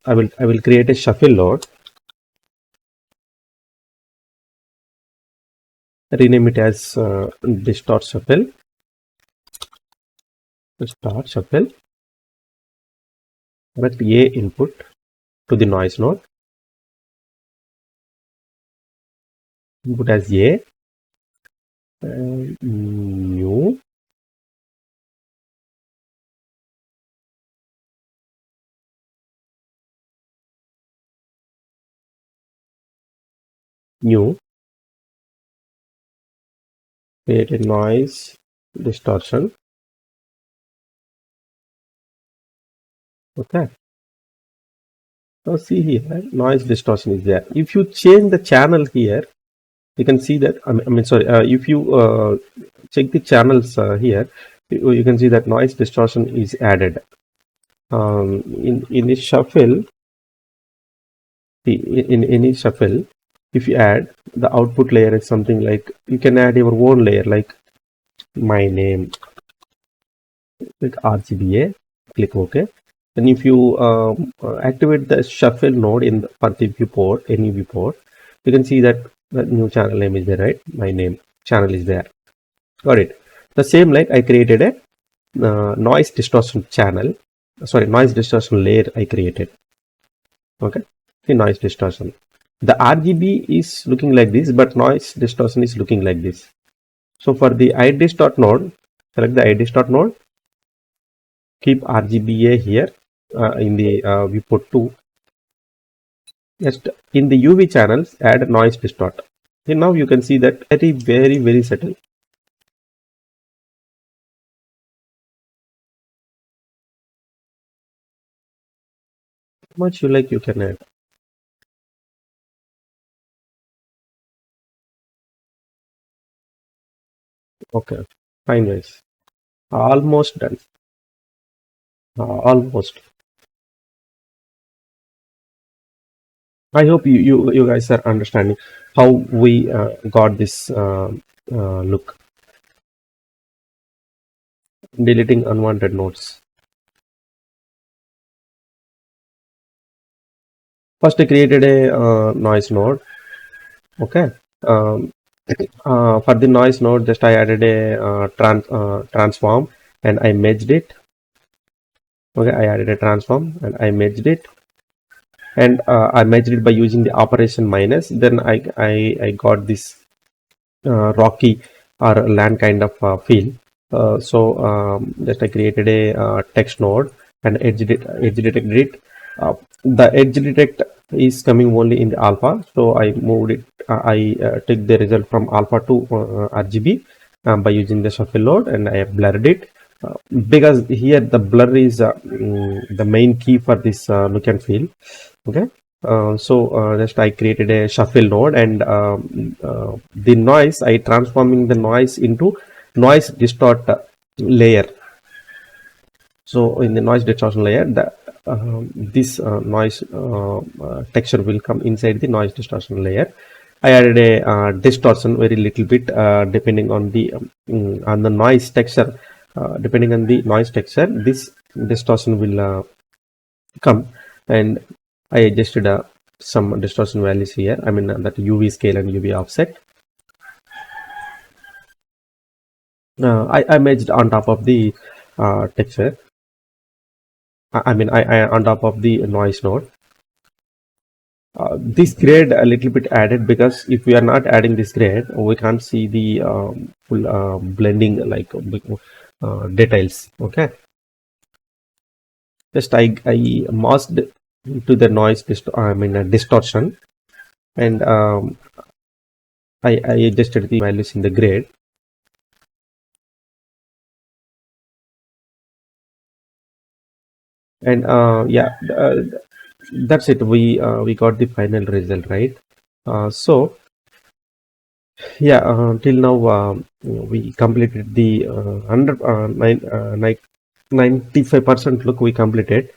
I will create a shuffle load, rename it as distort shuffle, start shuffle, select A input to the noise node, input as A, new, new, create a noise distortion. Okay. Now see here, noise distortion is there. If you change the channel here, you can see that, sorry, if you check the channels here, you can see that noise distortion is added. In this shuffle, in any shuffle, if you add the output layer is something like, you can add your own layer like my name, click RGBA, click OK. And if you activate the shuffle node for the viewport, any viewport, you can see that the new channel name is there, right? My name channel is there. Got it. The same like I created a noise distortion channel, sorry, noise distortion layer I created. Okay, the noise distortion. The RGB is looking like this, but noise distortion is looking like this. So for the iDistort node, select the iDistort node, keep RGBA here in the viewport 2. Just in the UV channels, add noise distort. And now you can see that very subtle. How much you like, you can add. Okay, fine guys. Almost done. Almost. I hope you guys are understanding how we got this look. Deleting unwanted nodes. First I created a noise node. Okay. For the noise node, just I added a transform and I merged it. Okay, I added a transform and I merged it. And I merged it by using the operation minus. Then I got this rocky or land kind of feel. Just I created a text node and edge detected it. The edge detect is coming only in the alpha, so I moved it. I took the result from alpha to RGB by using the shuffle load, and I blurred it because here the blur is the main key for this look and feel. Okay. Just I created a shuffle node, and the noise I transforming the noise into noise distort layer. So in the noise distortion layer, this noise texture will come inside the noise distortion layer. I added a distortion very little bit depending on the noise texture. Depending on the noise texture, this distortion will come, and I adjusted some distortion values here. I mean that UV scale and UV offset. I merged on top of the texture. I mean, I on top of the noise node. This grade a little bit added, because if we are not adding this grade, we can't see the full blending like details. Okay. Just I masked to the noise distortion, and I adjusted the values in the grade. And yeah, that's it. We got the final result, right? So yeah, till now we completed the 95% look we completed.